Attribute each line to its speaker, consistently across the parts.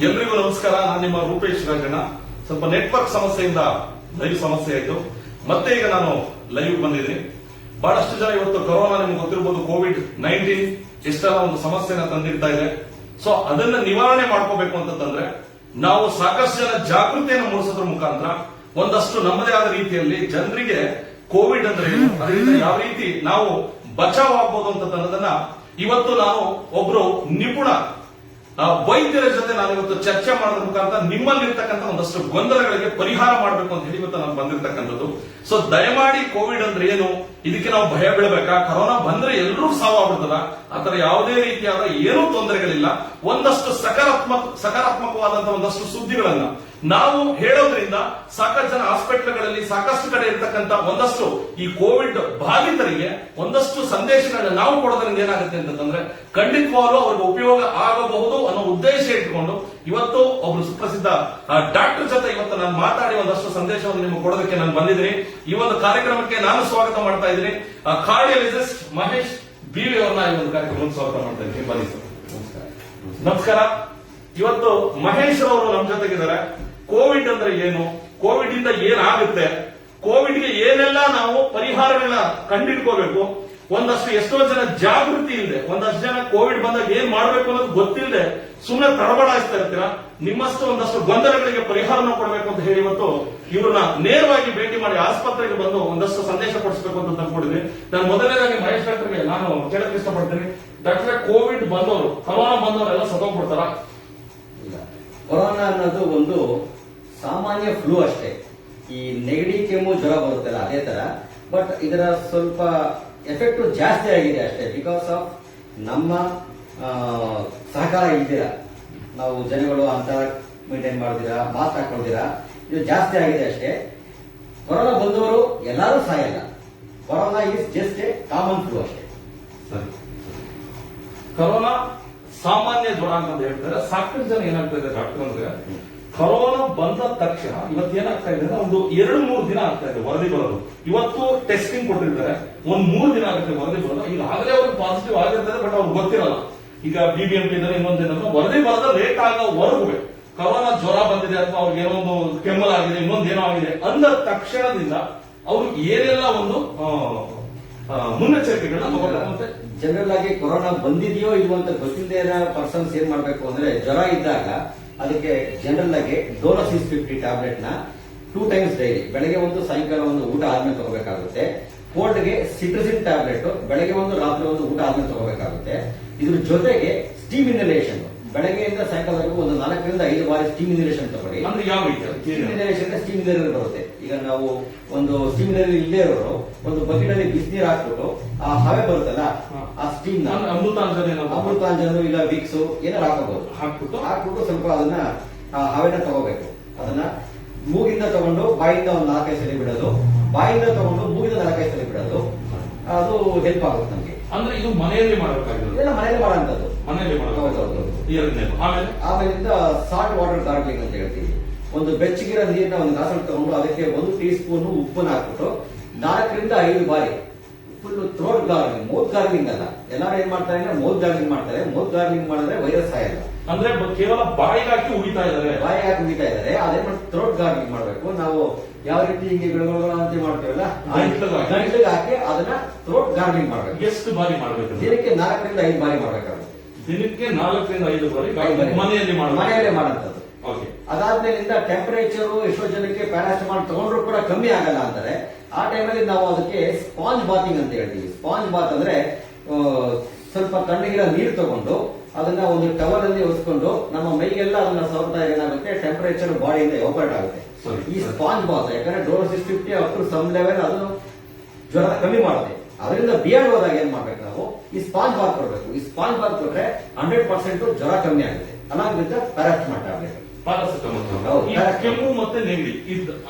Speaker 1: ಎಲ್ರಿಗೂ ನಮಸ್ಕಾರ. ನಾನು ನಿಮ್ಮ ರೂಪೇಶ್ ರಾಜಣ್ಣ. ಸ್ವಲ್ಪ ನೆಟ್ವರ್ಕ್ ಸಮಸ್ಯೆಯಿಂದ ಲೈವ್ ಸಮಸ್ಯೆ ಆಯಿತು. ಮತ್ತೆ ಈಗ ನಾನು ಲೈವ್ ಬಂದಿದ್ದೀನಿ. ಬಹಳಷ್ಟು ಜನ ಇವತ್ತು ಕೊರೋನಾ ನಿಮ್ಗೆ ಗೊತ್ತಿರಬಹುದು, ಕೋವಿಡ್-19 ಎಷ್ಟೆಲ್ಲ ಒಂದು ಸಮಸ್ಯೆನ ತಂದಿರ್ತಾ ಇದೆ. ಸೊ ಅದನ್ನ ನಿವಾರಣೆ ಮಾಡ್ಕೋಬೇಕು ಅಂತಂದ್ರೆ ನಾವು ಸಾಕಷ್ಟು ಜನ ಜಾಗೃತಿಯನ್ನು ಮೂಡಿಸೋದ್ರ ಮುಖಾಂತರ ಒಂದಷ್ಟು ನಮ್ಮದೇ ಆದ ರೀತಿಯಲ್ಲಿ ಜನರಿಗೆ ಕೋವಿಡ್ ಅಂದ್ರೆ ಏನು, ಅದರಿಂದ ಯಾವ ರೀತಿ ನಾವು ಬಚಾವ್ ಆಗ್ಬೋದು ಅಂತದನ್ನ ಇವತ್ತು ನಾನು ಒಬ್ರು ನಿಪುಣ ವೈದ್ಯರ ಜೊತೆ ನಾನು ಇವತ್ತು ಚರ್ಚೆ ಮಾಡೋದ್ರ ಮುಖಾಂತರ ನಿಮ್ಮಲ್ಲಿರ್ತಕ್ಕಂಥ ಒಂದಷ್ಟು ಗೊಂದಲಗಳಿಗೆ ಪರಿಹಾರ ಮಾಡಬೇಕು ಅಂತ ಹೇಳಿ ಇವತ್ತು ನಾನು ಬಂದಿರತಕ್ಕಂಥದ್ದು. ಸೊ ದಯಮಾಡಿ ಕೋವಿಡ್ ಅಂದ್ರೆ ಏನು, ಇದಕ್ಕೆ ನಾವು ಭಯ ಬೀಳಬೇಕಾ, ಕೊರೋನಾ ಬಂದ್ರೆ ಎಲ್ಲರೂ ಸಾವಾಗ್ಬಿಡ್ತದ, ಆತರ ಯಾವುದೇ ರೀತಿಯಾದ ಏನೂ ತೊಂದರೆಗಳಿಲ್ಲ. ಒಂದಷ್ಟು ಸಕಾರಾತ್ಮಕವಾದಂತಹ ಒಂದಷ್ಟು ಸುದ್ದಿಗಳನ್ನ ನಾವು ಹೇಳೋದ್ರಿಂದ ಸಾಕಷ್ಟು ಜನ ಹಾಸ್ಪಿಟಲ್ಗಳಲ್ಲಿ ಸಾಕಷ್ಟು ಕಡೆ ಇರ್ತಕ್ಕಂಥ ಒಂದಷ್ಟು ಈ ಕೋವಿಡ್ ಬಾಧಿತರಿಗೆ ಒಂದಷ್ಟು ಸಂದೇಶಗಳನ್ನ ನಾವು ಕೊಡೋದ್ರಿಂದ ಏನಾಗುತ್ತೆ ಅಂತಂದ್ರೆ ಖಂಡಿತವಾಗ್ಲೂ ಅವ್ರಿಗೆ ಉಪಯೋಗ ಆಗಬಹುದು ಅನ್ನೋ ಉದ್ದೇಶ ಇಟ್ಕೊಂಡು ಇವತ್ತು ಒಬ್ರು ಸುಪ್ರಸಿದ್ಧ ಡಾಕ್ಟರ್ ಜೊತೆ ಇವತ್ತು ನಾನು ಮಾತಾಡಿ ಒಂದಷ್ಟು ಸಂದೇಶವನ್ನು ನಿಮಗೆ ಕೊಡೋದಕ್ಕೆ ನಾನು ಬಂದಿದ್ದೀನಿ. ಈ ಒಂದು ಕಾರ್ಯಕ್ರಮಕ್ಕೆ ನಾನು ಸ್ವಾಗತ ಮಾಡ್ತಾ ಇದ್ದೀನಿ ಕಾರ್ಡಿಯಾಲಜಿಸ್ಟ್ ಮಹೇಶ್ ಬಿವಿ ಅವರನ್ನ ಈ ಒಂದು ಕಾರ್ಯಕ್ರಮಕ್ಕೆ ಸ್ವಾಗತ ಮಾಡ್ತಾ ಇದ್ದೀನಿ. ಬನ್ನಿ ಸರ್. ನಮಸ್ಕಾರ. ಇವತ್ತು ಮಹೇಶ್ ಅವರು ನಮ್ಮ ಜೊತೆಗಿದ್ದಾರೆ. ಕೋವಿಡ್ ಅಂದ್ರೆ ಏನು, ಕೋವಿಡ್ ಇಂದ ಏನಾಗುತ್ತೆ, ಕೋವಿಡ್ಗೆ ಏನೆಲ್ಲ ನಾವು ಪರಿಹಾರಗಳನ್ನ ಕಂಡಿಡ್ಕೋಬೇಕು, ಒಂದಷ್ಟು ಎಷ್ಟೋ ಜನ ಜಾಗೃತಿ ಇಲ್ಲದೆ, ಒಂದಷ್ಟು ಜನ ಕೋವಿಡ್ ಬಂದಾಗ ಏನ್ ಮಾಡ್ಬೇಕು ಅನ್ನೋದು ಗೊತ್ತಿಲ್ಲದೆ ಸುಮ್ಮನೆ ತಡಬಡಾಯಿಸ್ತಾ ಇರ್ತೀರಾ. ನಿಮ್ಮಷ್ಟು ಒಂದಷ್ಟು ಗೊಂದಲಗಳಿಗೆ ಪರಿಹಾರನ ಕೊಡಬೇಕು ಅಂತ ಹೇಳಿ ಇವತ್ತು ಇವ್ರನ್ನ ನೇರವಾಗಿ ಭೇಟಿ ಮಾಡಿ ಆಸ್ಪತ್ರೆಗೆ ಬಂದು ಒಂದಷ್ಟು ಸಂದೇಶ ಕೊಡಿಸಬೇಕು ಅಂತ ತಂದ್ಕೊಂಡಿದ್ದೀನಿ. ನಾನು ಮೊದಲನೇದಾಗಿ ಮಹೇಶ್ ಡಾಕ್ಟರ್ಗೆ ನಾನು ಕೇಳಕ್ ಇಷ್ಟಪಡ್ತೀನಿ. ಡಾಕ್ಟರ್, ಕೋವಿಡ್ ಬಂದವರು, ಕೊರೋನಾ ಬಂದವರೆಲ್ಲ ಸತ್ತೋಗ್ಬಿಡ್ತಾರ?
Speaker 2: ಕೊರೋನಾ ಅನ್ನೋದು ಒಂದು ಸಾಮಾನ್ಯ ಫ್ಲೂ ಅಷ್ಟೇ. ಈ ನೆಗಡಿ, ಕೆಮ್ಮು, ಜ್ವರ ಬರುತ್ತಲ್ಲ ಅದೇ ತರ. ಬಟ್ ಇದರ ಸ್ವಲ್ಪ ಎಫೆಕ್ಟ್ ಜಾಸ್ತಿ ಆಗಿದೆ ಅಷ್ಟೇ. ಬಿಕಾಸ್ ಆಫ್ ನಮ್ಮ ಸಹಕಾರ ಇಲ್ದಿರಾ, ನಾವು ಜನಗಳು ಅಂತರ ಮೇಂಟೈನ್ ಮಾಡ್ದಿರಾ, ಮಾಸ್ಕ್ ಹಾಕೊಳ್ದಿರಾ, ಇದು ಜಾಸ್ತಿ ಆಗಿದೆ ಅಷ್ಟೇ. ಕೊರೋನಾ ಬಂದವರು ಎಲ್ಲರೂ ಸಾಯಲ್ಲ. Corona is just a common flu ಅಷ್ಟೇ.
Speaker 1: ಕೊರೋನಾ ಸಾಮಾನ್ಯ ಜ್ವರ ಅಂತ ಹೇಳ್ತಾರೆ. ಸಾಕಷ್ಟು ಜನ ಏನಾಗ್ತಾ ಇದೆ ಡಾಕ್ಟರ್ ಅಂದ್ರೆ, ಕೊರೋನಾ ಬಂದ ತಕ್ಷಣ ಇವತ್ತು ಏನಾಗ್ತಾ ಇದೆ ಅಂದ್ರೆ ಒಂದು 2-3 ದಿನ ಆಗ್ತಾ ಇದೆ ವರದಿ ಬರೋದು. ಇವತ್ತು ಟೆಸ್ಟಿಂಗ್ ಕೊಟ್ಟಿರ್ತಾರೆ, 1-3 ದಿನ ಆಗುತ್ತೆ ವರದಿ ಬರೋದು. ಈಗ ಆಗಲೇ ಅವ್ರಿಗೆ ಪಾಸಿಟಿವ್ ಆಗಿರ್ತಾರೆ, ಬಟ್ ಅವ್ರಿಗೆ ಗೊತ್ತಿರಲ್ಲ. ಈಗ BBMP ಇದ್ದಾರೆ, ಇನ್ನೊಂದೇನಂದ್ರೆ ವರದಿ ಬರೋದ ಲೇಟ್ ಆಗೋವರೆಗೂ ಕೊರೋನಾ ಜ್ವರ ಬಂದಿದೆ ಅಥವಾ ಅವ್ರಿಗೆ ಏನೋ ಒಂದು ಕೆಮ್ಮಲಾಗಿದೆ, ಇನ್ನೊಂದೇನೋ ಆಗಿದೆ ಅಂದ ತಕ್ಷಣದಿಂದ ಅವ್ರು ಏನೆಲ್ಲ ಒಂದು ಮುನ್ನೆಚ್ಚರಿಕೆಗಳನ್ನ ತಗೋಬೇಕು.
Speaker 2: ಜನರಲ್ ಆಗಿ ಕೊರೋನಾ ಬಂದಿದೆಯೋ ಇಲ್ವೋ ಅಂತ ಗೊತ್ತಿಲ್ಲದೆ ಇರೋ ಪರ್ಸನ್ಸ್ ಏನ್ ಮಾಡ್ಬೇಕು ಅಂದ್ರೆ, ಜ್ವರ ಇದ್ದಾಗ ಅದಕ್ಕೆ ಜನರಲ್ ಆಗಿ ಡೋಲೋಸಿಸ್ 50 ಟ್ಯಾಬ್ಲೆಟ್ ನ 2 times ಡೈಲಿ, ಬೆಳಗ್ಗೆ ಒಂದು ಸಾಯಂಕಾಲ ಒಂದು ಊಟ ಆದ್ಮೇಲೆ ತಗೋಬೇಕಾಗುತ್ತೆ. ಕೋಲ್ಡ್ಗೆ ಸಿಟ್ರಸಿನ್ ಟ್ಯಾಬ್ಲೆಟ್ ಬೆಳಗ್ಗೆ ಒಂದು ರಾತ್ರಿ ಒಂದು ಊಟ ಆದ್ಮೇಲೆ ತಗೋಬೇಕಾಗುತ್ತೆ. ಇದ್ರ ಜೊತೆಗೆ ಸ್ಟೀಮ್ ಇನ್ಹಲೇಷನ್ ಬೆಳಗ್ಗೆಯಿಂದ ಸಾಯಂಕಾಲವರೆಗೂ ಒಂದು 4-5 ಬಾರಿ ಸ್ಟೀಮ್ ಇನ್ಹಲೇಷನ್ ತಗೊಳ್ಳಿ.
Speaker 1: ಅಂದ್ರೆ ಯಾವ ರೀತಿ
Speaker 2: ಸ್ಟೀಮ್ ಇನ್ಹಲೇಷನ್? ಸ್ಟೀಮ್ ಇನ್ಹೇಲರ್ ಬರುತ್ತೆ. ಈಗ ನಾವು ಒಂದು ಸ್ಟೀಮ್ ಇನ್ಹೇಲರ್ ಇಲ್ಲದೆ ಇರೋರು ಒಂದು ಬಕೆಟ್ ಅಲ್ಲಿ ಬಿಸಿನೀರು ಹಾಕ್ಬಿಟ್ಟು ಆ ಹವೆ ಬರುತ್ತಲ್ಲ, ಆ ಸ್ಟೀಮ್ ನ ಅಮೃತಾಂಜನ ಇಲ್ಲ ವಿಕ್ಸ್ ಏನಾರು ಹಾಕ್ಬಿಟ್ಟು ಸ್ವಲ್ಪ ಅದನ್ನ ಆ ಹವೆನ ತಗೋಬೇಕು. ಅದನ್ನ ಮೂಗಿಂದ ತಗೊಂಡು ಬಾಯಿಂದ ಒಂದು 4-5 ಸಲ ಬಿಡೋದು, ಬಾಯಿಂದ ತಗೊಂಡು ಮೂಗಿಂದ 4-5 ಸಲ ಬಿಡೋದು. ಅದು ಹೆಲ್ಪ್ ಆಗುತ್ತೆ ನಮ್ಗೆ.
Speaker 1: ಅಂದ್ರೆ ಇದು ಮನೆಯಲ್ಲಿ ಮಾಡಬೇಕಾಗಿರೋದು?
Speaker 2: ಇದೆಲ್ಲ ಮನೆಯಲ್ಲಿ ಮಾಡುವಂತದ್ದು. ಆಮೇಲಿಂದ ಸಾಲ್ಟ್ ವಾಟರ್ ಗಾರ್ಗ್ಲಿಂಗ್ ಅಂತ ಹೇಳ್ತೀವಿ. ಒಂದು ಬೆಚ್ಚಗಿರೋ ನೀರಿನ ಒಂದು ಗ್ಲಾಸಲ್ಲಿ ತಗೊಂಡು ಅದಕ್ಕೆ 1 ಟೀ ಸ್ಪೂನ್ ಉಪ್ಪನ್ನ ಹಾಕ್ಬಿಟ್ಟು 4-5 ಬಾರಿ full throat gargling, mouth gargling ಅಲ್ಲ. ಎಲ್ಲರೂ ಏನ್ ಮಾಡ್ತಾರೆ ಅಂದ್ರೆ ಮೌತ್ ಗಾರ್ಗ್ಲಿಂಗ್ ಮಾಡ್ತಾರೆ. ಮೌತ್ ಗಾರ್ಗ್ಲಿಂಗ್ ಮಾಡಿದ್ರೆ ವೈರಸ್ ಸಾಯಲ್ಲ.
Speaker 1: ಅಂದ್ರೆ ಕೇವಲ ಬಾಯಿಗೆ ಹಾಕಿ ಉಳಿತಾ ಇದ್ದಾರೆ,
Speaker 2: ಅದೇ ಥ್ರೋಟ್ ಗಾರ್ಗ್ಲಿಂಗ್ ಮಾಡ್ಬೇಕು. ನಾವು ಯಾವ ರೀತಿ ಹಿಂಗೆ ಗಿಡಗಳು ಅಂತ ಮಾಡ್ತೇವಲ್ಲ, ಗಂಟ್ಲಿಗೆ ಹಾಕಿ ಅದನ್ನ ಥ್ರೋಟ್ ಗಾರ್ಗ್ಲಿಂಗ್ ಮಾಡ್ಬೇಕು.
Speaker 1: ಎಷ್ಟು ಬಾರಿ ಮಾಡ್ಬೇಕು?
Speaker 2: ದಿನಕ್ಕೆ 4-5 ಬಾರಿ ಮಾಡ್ಬೇಕಾಗುತ್ತೆ.
Speaker 1: ದಿನಕ್ಕೆ 4-5 ಬಾರಿ ಮನೆಯಲ್ಲಿ
Speaker 2: ಮಾಡುವಂತದ್ದು. ಅದಾದ್ಮೇಲಿಂದ ಟೆಂಪರೇಚರ್ ಎಷ್ಟೋ ಜನಕ್ಕೆ ಪ್ಯಾರಾಸಿಟಮಾಲ್ ತಗೊಂಡ್ರು ಕೂಡ ಕಮ್ಮಿ ಆಗಲ್ಲ ಅಂತಾರೆ. ಆ ಟೈಮಲ್ಲಿ ನಾವು ಅದಕ್ಕೆ ಸ್ಪಾಂಜ್ ಬಾತಿಂಗ್ ಅಂತ ಹೇಳ್ತೀವಿ. ಸ್ಪಾಂಜ್ ಬಾತ್ ಅಂದ್ರೆ ಸ್ವಲ್ಪ ತಣ್ಣಗಿರೋ ನೀರು ತಗೊಂಡು ಅದನ್ನ ಒಂದು ಟವಲ್ ಅಲ್ಲಿ ಒರೆಸ್ಕೊಂಡು ನಮ್ಮ ಮೈಗೆಲ್ಲ ಅದನ್ನ ಸವರ್ತಾ ಏನಾಗುತ್ತೆ, ಟೆಂಪರೇಚರ್ ಬಾಡಿಯಿಂದ ಎವಾಪರೇಟ್ ಆಗುತ್ತೆ. ಈ ಸ್ಪಾಂಜ್ ಬಾತ್ ಯಾಕಂದ್ರೆ ಡೋಲೋಸಿಸ್ 50 ಅಪ್ ಟು ಸಮ್ ಲೆವೆಲ್ ಅದು ಜ್ವರ ಕಮ್ಮಿ ಮಾಡುತ್ತೆ. ಅದರಿಂದ ಬಿಯರ್ಡ್ ಹೋದಾಗ ಏನ್ ಮಾಡ್ಬೇಕು, ನಾವು ಈ ಸ್ಪಾಂಜ್ ಬಾತ್ ಕೊಡ್ಬೇಕು. ಈ ಸ್ಪಾಂಜ್ ಬಾತ್ ಕೊಟ್ರೆ 100% ಜ್ವರ ಕಮ್ಮಿ ಆಗುತ್ತೆ. Along with paracetamol tablet.
Speaker 1: ಕೆಮ್ಮು ಮತ್ತೆ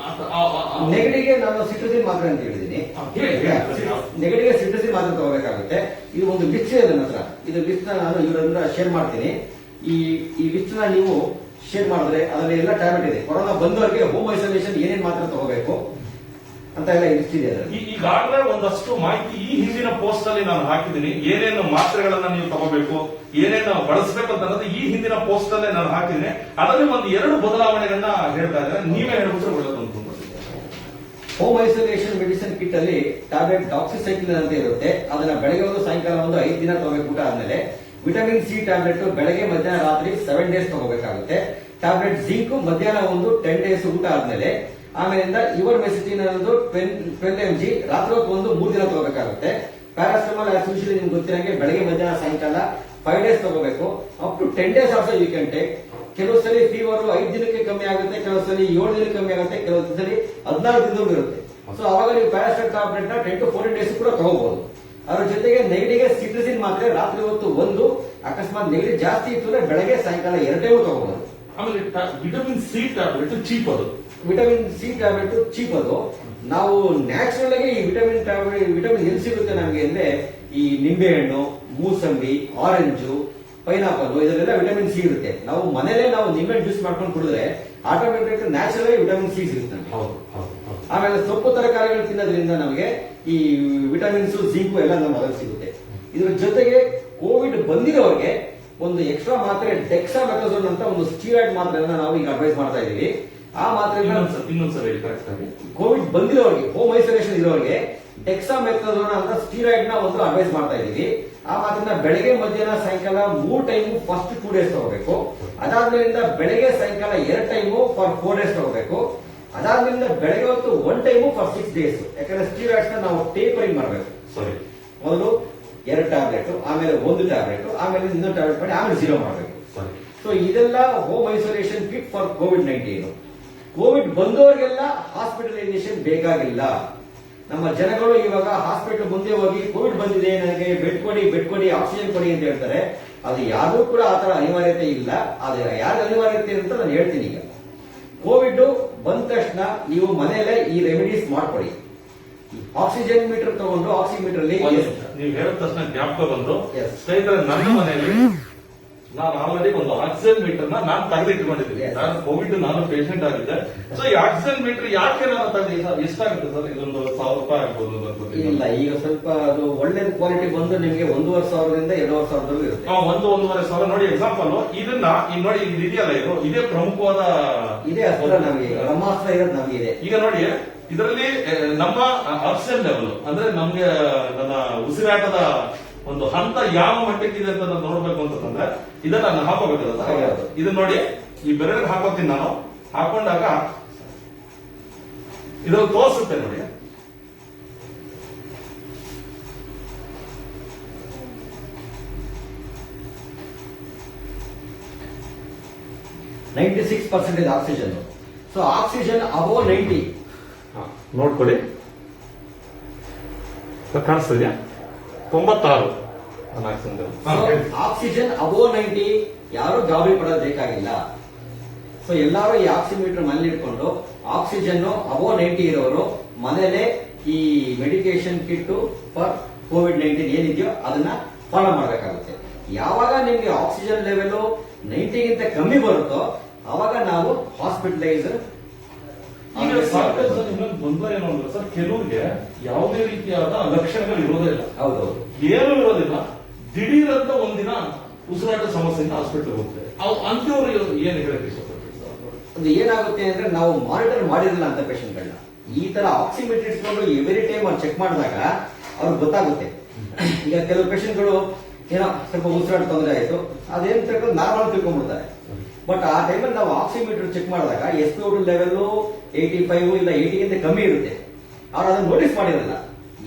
Speaker 2: ನೆಗಡಿಗೆ ನಾನು ಸಿಟ್ರಸಿನ್ ಮಾತ್ರ ಅಂತ ಹೇಳಿದೀನಿ. ನೆಗಡಿಗೆ ಸಿಟ್ರಸಿನ್ ಮಾತ್ರ ತಗೋಬೇಕಾಗುತ್ತೆ. ಇದು ಒಂದು ಲಿಸ್ಟ್ ಇದೆ ನನ್ನ ಹತ್ರ. ಇದು ಲಿಸ್ಟ್ ನಾನು ಇವರಿಂದ ಶೇರ್ ಮಾಡ್ತೀನಿ. ಈ ಲಿಸ್ಟ್ ನ ನೀವು ಶೇರ್ ಮಾಡಿದ್ರೆ ಅದರಲ್ಲಿ ಎಲ್ಲ ಟ್ಯಾಬ್ಲೆಟ್ ಇದೆ. ಕೊರೋನಾ ಬಂದವರಿಗೆ ಹೋಮ್ ಐಸೋಲೇಷನ್ ಏನೇನ್ ಮಾತ್ರ ತಗೋಬೇಕು, ಅಂತ ಎಲ್ಲ ಇಷ್ಟಿದೆ ಅದರಲ್ಲಿ.
Speaker 1: ಈಗಾಗಲೇ ಒಂದಷ್ಟು ಮಾಹಿತಿ ಈ ಹಿಂದಿನ ಪೋಸ್ಟ್ ಅಲ್ಲಿ ನಾನು ಹಾಕಿದ್ದೀನಿ. ಏನೇನು ಮಾತ್ರೆಗಳನ್ನ ನೀವು ತಗೋಬೇಕು, ಏನೇನು ಬಳಸಬೇಕು ಅಂತ ಅನ್ನೋದು ಈ ಹಿಂದಿನ ಪೋಸ್ಟ್ ಅಲ್ಲೇ ನಾನು ಹಾಕಿದ್ದೀನಿ. ಅದರಲ್ಲಿ ಒಂದು 2 ಬದಲಾವಣೆಗಳನ್ನ ಹೇಳ್ತಾ ಇದ್ದಾರೆ, ನೀವೇ ಹೇಳ್ಬಿಟ್ರೆ ಒಳ್ಳೆದು ಅಂತ.
Speaker 2: ಹೋಮ್ ಐಸೋಲೇಷನ್ ಮೆಡಿಸಿನ್ ಕಿಟ್ ಅಲ್ಲಿ ಟ್ಯಾಬ್ಲೆಟ್ ಡಾಕ್ಸಿಸೈಕ್ಲಿನ್ ಅಂತ ಇರುತ್ತೆ. ಅದನ್ನ ಬೆಳಗ್ಗೆ ಒಂದು ಸಾಯಂಕಾಲ ಒಂದು 5 ದಿನ ತಗೋಬೇಕು ಊಟ ಆದ್ಮೇಲೆ. ವಿಟಮಿನ್ ಸಿ ಟ್ಯಾಬ್ಲೆಟ್ ಬೆಳಗ್ಗೆ ಮಧ್ಯಾಹ್ನ ರಾತ್ರಿ 7 ಡೇಸ್ ತಗೋಬೇಕಾಗುತ್ತೆ. ಟ್ಯಾಬ್ಲೆಟ್ ಜಿಂಕ್ ಮಧ್ಯಾಹ್ನ ಒಂದು 10 ಡೇಸ್ ಊಟ ಆದ್ಮೇಲೆ. ಆಮೇಲಿಂದ ಇವರ್ ಮೆಸಿಟಿನ್ ಅನ್ನೋದು 12 mg ರಾತ್ರಿ ಹೊತ್ತು ಒಂದು 3 ದಿನ ತಗೋಬೇಕಾಗುತ್ತೆ. ಪ್ಯಾರಾಸ್ಟಮಾಲ್ ಆಸ್ ಯೂಶುವಲಿ ನಿಮ್ಗೆ ಗೊತ್ತಿರಂಗೆ ಬೆಳಗ್ಗೆ ಮಧ್ಯಾಹ್ನ ಸಾಯಂಕಾಲ 5 ಡೇಸ್ ತಗೋಬೇಕು. Up to 10 days also you can take. ಕೆಲವು ಸಲ ಫೀವರ್ 5 ದಿನಕ್ಕೆ ಕಮ್ಮಿ ಆಗುತ್ತೆ, ಕೆಲವು ಸಲ 7 ದಿನಕ್ಕೆ ಕಮ್ಮಿ ಆಗುತ್ತೆ, ಕೆಲವು ಸಲ 14 ದಿನದವರೆಗೂ ಇರುತ್ತೆ. ಸೊ ಅವಾಗ ನೀವು ಪ್ಯಾರಾಸ್ಟಮಾಲ್ ಟ್ಯಾಬ್ಲೆಟ್ ನ 10 to 14 ಡೇಸ್ ಕೂಡ ತಗೋಬಹುದು. ಅದ್ರ ಜೊತೆಗೆ ನೆಗಡಿಗೆ ಸಿಟ್ರಸಿನ್ ಮಾತ್ರೆ ರಾತ್ರಿ ಹೊತ್ತು ಒಂದು, ಅಕಸ್ಮಾತ್ ನೆಗಡಿ ಜಾಸ್ತಿ ಇತ್ತು ಅಂದ್ರೆ ಬೆಳಗ್ಗೆ ಸಾಯಂಕಾಲ 2 ಟೈಮ್ ತಗೋಬಹುದು.
Speaker 1: ಆಮೇಲೆ ವಿಟಮಿನ್ ಸಿ ಟ್ಯಾಬ್ಲೆಟ್ ಚೀಪ್ ಅದು.
Speaker 2: ವಿಟಮಿನ್ ಸಿ ಟ್ಯಾಬ್ಲೆಟ್ ಚೀಪ್ ಅದು. ನಾವು ನ್ಯಾಚುರಲ್ ಆಗಿ ಈ ವಿಟಮಿನ್ ಟ್ಯಾಬ್ಲೆಟ್ ವಿಟಮಿನ್ ಎಲ್ಲಿ ಸಿಗುತ್ತೆ ನಮಗೆ ಅಂದ್ರೆ ಈ ನಿಂಬೆಹಣ್ಣು, ಮೂಸಂಬಿ, ಆರೆಂಜು, ಪೈನಾಪಲ್ ಇದರಲ್ಲೆಲ್ಲ ವಿಟಮಿನ್ ಸಿ ಇರುತ್ತೆ. ನಾವು ಮನೇಲೆ ನಾವು ನಿಂಬೆ ಜ್ಯೂಸ್ ಮಾಡ್ಕೊಂಡು ಕುಡಿದ್ರೆ ಆಟೋಮೆಟಿಕ್ ನ್ಯಾಚುರಲ್ ಆಗಿ ವಿಟಮಿನ್ ಸಿ ಸಿಗುತ್ತೆ ನಮಗೆ. ಆಮೇಲೆ ಸೊಪ್ಪು ತರಕಾರಿಗಳು ತಿನ್ನೋದ್ರಿಂದ ನಮಗೆ ಈ ವಿಟಮಿನ್ಸ್ ಜಿಂಕ್ ಎಲ್ಲ ನಮಗೆ ಸಿಗುತ್ತೆ. ಇದ್ರ ಜೊತೆಗೆ ಕೋವಿಡ್ ಬಂದಿರೋರಿಗೆ ಒಂದು ಎಕ್ಸ್ಟ್ರಾ ಮಾತ್ರೆ ಡೆಕ್ಸಾಮೆಥಾಸೋನ್ ಅಂತ ಒಂದು ಸ್ಟೀರಾಯ್ಡ್ ಮಾತ್ರೆಯನ್ನ ನಾವು ಈಗ ಅಡ್ವೈಸ್ ಮಾಡ್ತಾ ಇದೀವಿ. ಆ ಮಾತ್ರೆ
Speaker 1: ಇನ್ನೊಂದ್ಸರಿ ಕರೆಕ್ಟ್ ಆಗಿ
Speaker 2: ಕೋವಿಡ್ ಬಂದಿರೋರಿಗೆ, ಹೋಮ್ ಐಸೋಲೇಷನ್ ಇರೋರಿಗೆ ಡೆಕ್ಸಾಮೆಥಾಸೋನ್ ಅಂತ ಸ್ಟೀರಾಯ್ಡ್ ನ ಒಂದು ಅಡ್ವೈಸ್ ಮಾಡ್ತಾ ಇದೀವಿ. ಆ ಮಾತ್ರನ್ನ ಬೆಳಗ್ಗೆ ಮಧ್ಯಾಹ್ನ ಸಾಯಂಕಾಲ 3 ಟೈಮ್ ಫಸ್ಟ್ 2 ಡೇಸ್ ತಗೋಬೇಕು. ಅದಾದ್ಮೇಲಿಂದ ಬೆಳಗ್ಗೆ ಸಾಯಂಕಾಲ 2 ಟೈಮು ಫಾರ್ 4 ಡೇಸ್ ತಗೋಬೇಕು. ಅದಾದ್ಮೇಲಿಂದ ಬೆಳಗ್ಗೆ ಹೊತ್ತು 1 ಟೈಮು ಫಾರ್ 6 ಡೇಸ್. ಯಾಕಂದ್ರೆ ಸ್ಟೀರಾಯ್ಡ್ಸ್ ನ ನಾವು ಟೇಪರಿಂಗ್ ಮಾಡಬೇಕು.
Speaker 1: ಸರಿ,
Speaker 2: ಮೊದಲು 2 ಟ್ಯಾಬ್ಲೆಟ್, ಆಮೇಲೆ 1 ಟ್ಯಾಬ್ಲೆಟ್, ಆಮೇಲೆ ಇನ್ನೊಂದು ಟ್ಯಾಬ್ಲೆಟ್ ಮಾಡಿ ಆಮೇಲೆ 0 ಮಾಡಬೇಕು. ಸೊ ಇದೆಲ್ಲ ಹೋಮ್ ಐಸೋಲೇಷನ್ ಕಿಟ್ ಫಾರ್ ಕೋವಿಡ್-19. ಕೋವಿಡ್ ಬಂದವರಿಗೆಲ್ಲ ಹಾಸ್ಪಿಟಲೈಸೇಷನ್ ಬೇಕಾಗಿಲ್ಲ. ನಮ್ಮ ಜನಗಳು ಇವಾಗ ಹಾಸ್ಪಿಟಲ್ ಮುಂದೆ ಹೋಗಿ ಕೋವಿಡ್ ಬಂದಿದೆ, ನನಗೆ ಬೆಡ್ ಕೊಡಿ, ಆಕ್ಸಿಜನ್ ಕೊಡಿ ಅಂತ ಹೇಳ್ತಾರೆ. ಅದು ಯಾರಿಗೂ ಕೂಡ ಆತರ ಅನಿವಾರ್ಯತೆ ಇಲ್ಲ. ಅದು ಯಾರು ಅನಿವಾರ್ಯತೆ ಅಂತ ನಾನು ಹೇಳ್ತೀನಿ. ಈಗ ಕೋವಿಡ್ ಬಂದ ತಕ್ಷಣ ನೀವು ಮನೆಯಲ್ಲೇ ಈ ರೆಮಿಡೀಸ್ ಮಾಡ್ಕೊಡಿ. ಆಕ್ಸಿಜನ್ ಮೀಟರ್ ತಗೊಂಡು ಆಕ್ಸಿಮೀಟರ್ ಅಲ್ಲಿ
Speaker 1: ನೀವು ಹೇಳಿದ ತಕ್ಷಣ ಜ್ಞಾಪಕ ಬಂದು
Speaker 2: Yes.
Speaker 1: ಸ್ನೇಹಿತರೆ, ನನ್ನ ಮನೆಯಲ್ಲಿ ನಾನು ಆಲ್ರೆಡಿ ಒಂದು ಆಕ್ಸಿಜನ್ ಮೀಟರ್ ನಾನು ತೆಗೆದಿಟ್ಕೊಂಡಿದ್ದೀನಿ.
Speaker 2: Yes.
Speaker 1: ನಾನು ಕೋವಿಡ್ ನಾನು ಪೇಷಂಟ್ ಆಗಿದ್ದೆ. ಸೊ ಈ ಆಕ್ಸಿಜನ್ ಮೀಟರ್ ಯಾಕೆ ನಾನು ತೆಗೆದು ಎಷ್ಟಾಗುತ್ತೆ ಸರ್? ಇದೊಂದು 1000 ರೂಪಾಯಿ ಆಗ್ಬೋದು ಅನ್ಕೋತೀನಿ.
Speaker 2: ಇಲ್ಲ, ಈಗ ಸ್ವಲ್ಪ ಅದು ಒಳ್ಳೆ ಕ್ವಾಲಿಟಿ ಬಂದು ನಿಮಗೆ 1,500ದಿಂದ 2,500 ಇರುತ್ತೆ.
Speaker 1: 1-1.5 ನೋಡಿ. ಎಕ್ಸಾಂಪಲ್ ಇದನ್ನ ನೋಡಿ, ಇದು ಇದೆಯಲ್ಲ, ಇದೇ ಪ್ರಮುಖವಾದ
Speaker 2: ಇದೇ ಅಸ್ತ್ರ ನಮಗೆ, ಬ್ರಹ್ಮಾಸ್ತ್ರ ಇರೋದು ನಮಗೆ.
Speaker 1: ಈಗ ನೋಡಿ, ಇದರಲ್ಲಿ ನಮ್ಮ ಆಕ್ಸಿಜನ್ ಲೆವೆಲ್ ಅಂದ್ರೆ ನಮ್ಗೆ ನನ್ನ ಉಸಿರಾಟದ ಒಂದು ಹಂತ ಯಾವ ಮಟ್ಟಕ್ಕಿದೆ ಅಂತ ನಾನು ನೋಡ್ಬೇಕು ಅಂತಂದ್ರೆ ಇದನ್ನ ನಾನು ಹಾಕೋಬೇಕಲ್ಲ ಸರ್. ಇದನ್ನ ನೋಡಿ, ಈ ಬೆರಳಿಗೆ ಹಾಕೋತೀನಿ ನಾನು. ಹಾಕೊಂಡಾಗ ಇದ್ರಲ್ಲಿ ತೋರಿಸುತ್ತೆ ನೋಡಿ.
Speaker 2: %96 ಆಕ್ಸಿಜನ್. ಸೊ ಆಕ್ಸಿಜನ್ ಅಬೋ 90
Speaker 1: ನೋಡ್ಕೊಳ್ಳಿ, ಕಾಣಿಸ್ತಿದ್ಯಾ? 96
Speaker 2: ಆಕ್ಸಿಜನ್ ಅಬೋ 90 ಯಾರು ಗಾಬರಿ ಪಡೋದು ಬೇಕಾಗಿಲ್ಲ. ಸೊ ಎಲ್ಲರೂ ಈ ಆಕ್ಸಿಮೀಟರ್ ಮನೇಲಿ ಇಟ್ಕೊಂಡು ಆಕ್ಸಿಜನ್ ಅಬೋ 90 ಇರೋರು ಮನೇಲೆ ಈ ಮೆಡಿಕೇಶನ್ ಕಿಟ್ ಫಾರ್ ಕೋವಿಡ್-19 ಏನಿದೆಯೋ ಅದನ್ನ ಫಾಲೋ ಮಾಡಬೇಕಾಗುತ್ತೆ. ಯಾವಾಗ ನಿಮ್ಗೆ ಆಕ್ಸಿಜನ್ ಲೆವೆಲ್ 90ಗಿಂತ ಕಮ್ಮಿ ಬರುತ್ತೋ ಅವಾಗ ನಾವು ಹಾಸ್ಪಿಟಲೈಸ್.
Speaker 1: ಈಗ ಇನ್ನೊಂದು ಗೊಂದಲ ಏನು ಅಂದ್ರೆ ಸರ್, ಕೆಲವ್ರಿಗೆ ಯಾವುದೇ ರೀತಿಯಾದ ಲಕ್ಷಣಗಳು ಇರೋದೇ ಇಲ್ಲ.
Speaker 2: ಹೌದೌದು,
Speaker 1: ಏನೂ ಇರೋದಿಲ್ಲ. ದಿಢೀರ್ ಅಂತ ಒಂದಿನ ಉಸಿರಾಟ ಸಮಸ್ಯೆಯಿಂದ ಹಾಸ್ಪಿಟಲ್ ಹೋಗ್ತಾರೆ. ಅಂತವ್ರು ಏನು ಹೇಳಕ್ಕೆ ಇಷ್ಟಪಡ್ತೀವಿ ಸರ್?
Speaker 2: ಅದು ಏನಾಗುತ್ತೆ ಅಂದ್ರೆ ನಾವು ಮಾನಿಟರ್ ಮಾಡಿರಲಿಲ್ಲ ಅಂತ ಪೇಷಂಟ್ಗಳನ್ನ ಈ ತರ ಆಕ್ಸಿಮೀಟರ್ ಇಟ್ಕೊಂಡು ಎವ್ರಿ ಟೈಮ್ ಅವ್ರು ಚೆಕ್ ಮಾಡಿದಾಗ ಅವ್ರಿಗೆ ಗೊತ್ತಾಗುತ್ತೆ. ಈಗ ಕೆಲವು ಪೇಷಂಟ್ಗಳು ಏನೋ ಸ್ವಲ್ಪ ಉಸಿರಾಟ ತೊಂದರೆ ಆಯ್ತು, ಅದೇನ್ ತಿಳ್ಕೊಂಡು ನಾರ್ಮಲ್ ತಿಳ್ಕೊಂಡ್ಬಿಡ್ತಾರೆ. ಬಟ್ ಆ ಟೈಮಲ್ಲಿ ನಾವು ಆಕ್ಸಿಮೀಟರ್ ಚೆಕ್ ಮಾಡಿದಾಗ SpO2 ಲೆವೆಲ್ 85 ಇಲ್ಲ 80ಗಿಂತ ಕಮ್ಮಿ ಇರುತ್ತೆ. ಅವ್ರು ಅದನ್ನ ನೋಟಿಸ್ ಮಾಡಿರಲ್ಲ.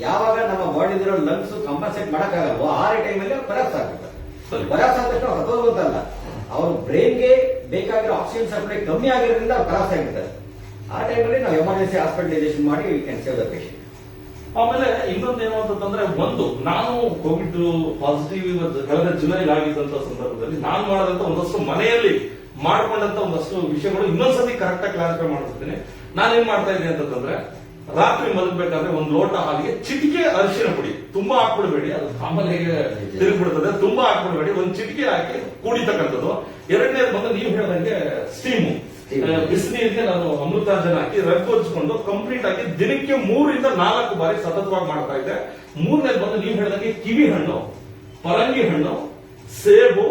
Speaker 2: ಯಾವಾಗ ನಮ್ಮ ಬಾಡಿಲಿರೋ ಲಂಗ್ಸ್ ಕಂಪನ್ಸೇಟ್ ಮಾಡಕ್ಕಾಗಲ್ವೋ ಆ ಟೈಮಲ್ಲಿ ಕೊಲಾಪ್ಸ್ ಆಗುತ್ತೆ. ಕೊಲಾಪ್ಸ್ ಆದ ತಕ್ಷಣ ಹೊತ್ತೋಗುತ್ತಲ್ಲ, ಅವ್ರ ಬ್ರೈನ್ಗೆ ಬೇಕಾಗಿರೋ ಆಕ್ಸಿಜನ್ ಸಪ್ಲೈ ಕಮ್ಮಿ ಆಗಿರೋದ್ರಿಂದ ಅವ್ರು ಕೊಲಾಪ್ಸ್ ಆಗಿರ್ತಾರೆ. ಆ ಟೈಮಲ್ಲಿ ನಾವು ಎಮರ್ಜೆನ್ಸಿ ಹಾಸ್ಪಿಟಲೈಸೇಷನ್ ಮಾಡಿ we can save the patient.
Speaker 1: ಆಮೇಲೆ ಇನ್ನೊಂದೇನು ಅಂತಂದ್ರೆ, ನಾನು ಕೋವಿಡ್ ಪಾಸಿಟಿವ್ ಕಳೆದ ಜುಲೈಲಿ ಆಗಿದ್ದಂತ ಸಂದರ್ಭದಲ್ಲಿ ನಾನು ಮಾಡಿದಂತ ಒಂದಷ್ಟು ಮನೆಯಲ್ಲಿ ಮಾಡ್ಕೊಂಡಂತ ಒಂದಷ್ಟು ವಿಷಯಗಳು ಇನ್ನೊಂದ್ಸತಿ ಕರೆಕ್ಟ್ ಆಗಿ ಕ್ಲಾರಿಫೈ ಮಾಡ್ತಿದ್ದೀನಿ. ನಾನೇನ್ ಮಾಡ್ತಾ ಇದ್ದೀನಿ ಅಂತಂದ್ರೆ, ರಾತ್ರಿ ಮಲಗಬೇಕಾದ್ರೆ ಒಂದು ಲೋಟ ಹಾಲಿಗೆ ಚಿಟಿಕೆ ಅರಿಶಿನ ಪುಡಿ, ತುಂಬಾ ಹಾಕ್ಬಿಡ್ಬೇಡಿ, ಅದು ಆಮೇಲೆ ತಿರುಗ್ಬಿಡ್ತದೆ. ತುಂಬಾ ಹಾಕ್ಬಿಡ್ಬೇಡಿ, ಒಂದು ಚಿಟಿಕೆ ಹಾಕಿ ಕುಡಿತಕ್ಕಂಥದ್ದು. ಎರಡನೇದು ಬಂದು ನೀವು ಹೇಳಿದಂಗೆ ಬಿಸಿನೀರಿಗೆ ನಾನು ಅಮೃತಾಂಜನ ಹಾಕಿ ರಗ್ಗೊಜ್ಕೊಂಡು ಕಂಪ್ಲೀಟ್ ಆಗಿ ದಿನಕ್ಕೆ 3 ರಿಂದ 4 ಬಾರಿ ಸತತವಾಗಿ ಮಾಡ್ತಾ ಇದ್ದೆ. 3ನೇದು ಬಂದು ನೀವು ಹೇಳಿದಂಗೆ ಕಿವಿ ಹಣ್ಣು, ಪರಂಗಿ ಹಣ್ಣು, ಸೇಬು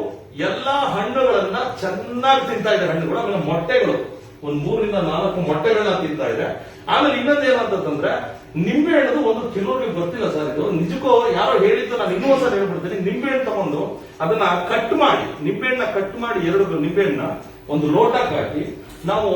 Speaker 1: ಎಲ್ಲಾ ಹಣ್ಣುಗಳನ್ನ ಚೆನ್ನಾಗಿ ತಿಂತಾ ಇದೆ. ಹಣ್ಣುಗಳು ಆಮೇಲೆ ಮೊಟ್ಟೆಗಳು ಒಂದು 3 ರಿಂದ 4 ಮೊಟ್ಟೆಗಳನ್ನ ತಿಂತಾ ಇದೆ. ಆಮೇಲೆ ಇನ್ನೊಂದು ಏನಂತಂದ್ರೆ ನಿಂಬೆ ಹಣ್ಣು ಒಂದು ಕೆಲವರಿಗೆ ಗೊತ್ತಿಲ್ಲ ಸರ್, ಇದು ನಿಜಕ್ಕೂ ಯಾರೋ ಹೇಳಿದ್ದು ನಾನು ಇನ್ನೂ ಒಂದ್ಸಲ ಹೇಳ್ಬಿಡ್ತೀನಿ. ನಿಂಬೆ ಹಣ್ಣು ತಗೊಂಡು ಅದನ್ನ ಕಟ್ ಮಾಡಿ, ನಿಂಬೆಹಣ್ಣ ಕಟ್ ಮಾಡಿ 2 ನಿಂಬೆಹಣ್ಣ ಒಂದು ಲೋಟಕ್ಕೆ ಹಾಕಿ ನಾವು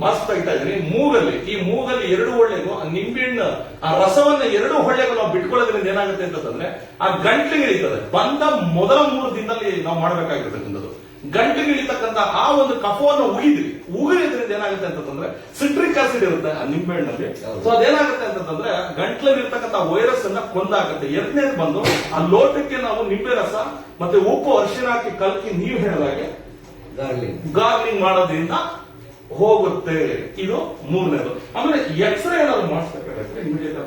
Speaker 1: ಮಾಸ್ಕ್ ತೆಗಿತಾ ಇದ್ದೀನಿ ಮೂಗಲ್ಲಿ, ಈ ಮೂಗಲ್ಲಿ 2 ಹೊಳ್ಳೆಗೂ ಆ ನಿಂಬೆಹಣ್ಣು ಆ ರಸವನ್ನ 2 ಹೊಳ್ಳೆಗೂ ನಾವು ಬಿಟ್ಕೊಳ್ಳೋದ್ರಿಂದ ಏನಾಗುತ್ತೆ ಅಂತಂದ್ರೆ ಆ ಗಂಟ್ಲಿಗೆ ಇಳಿತದೆ. ಬಂದ ಮೊದಲ 3 ದಿನದಲ್ಲಿ ನಾವು ಮಾಡಬೇಕಾಗಿರ್ತಕ್ಕಂಥದ್ದು ಗಂಟ್ಲಿಗೆ ಇಳಿತಕ್ಕಂಥ ಆ ಒಂದು ಕಫವನ್ನು ಉಗಿದ್ರಿಂದ ಏನಾಗುತ್ತೆ ಅಂತಂದ್ರೆ ಸಿಟ್ರಿಕ್ ಆಸಿಡ್ ಇರುತ್ತೆ ಆ ನಿಂಬೆಹಣ್ಣಲ್ಲಿ. ಸೊ ಅದೇನಾಗುತ್ತೆ ಅಂತಂದ್ರೆ ಗಂಟ್ಲಲ್ಲಿ ಇರ್ತಕ್ಕಂಥ ವೈರಸ್ ಅನ್ನ ಕೊಂದಾಗುತ್ತೆ. 2ನೇದು ಬಂದು ಆ ಲೋಟಕ್ಕೆ ನಾವು ನಿಂಬೆ ರಸ ಮತ್ತೆ ಉಪ್ಪು ಅರಿಶಿನ ಹಾಕಿ ಕಲಕಿ ನೀವು ಹೇಳಿದಾಗೆ ಗಾರ್ಲಿಂಗ್ ಮಾಡೋದ್ರಿಂದ ಹೋಗುತ್ತೆ. ಇದು 3ನೇದು. ಆಮೇಲೆ ಎಕ್ಸ್ರೇ ಏನಾದ್ರು ಮಾಡಿಸ್ಬೇಕಾಗತ್ತೆ ಇಮಿಡಿಯೇಟ್.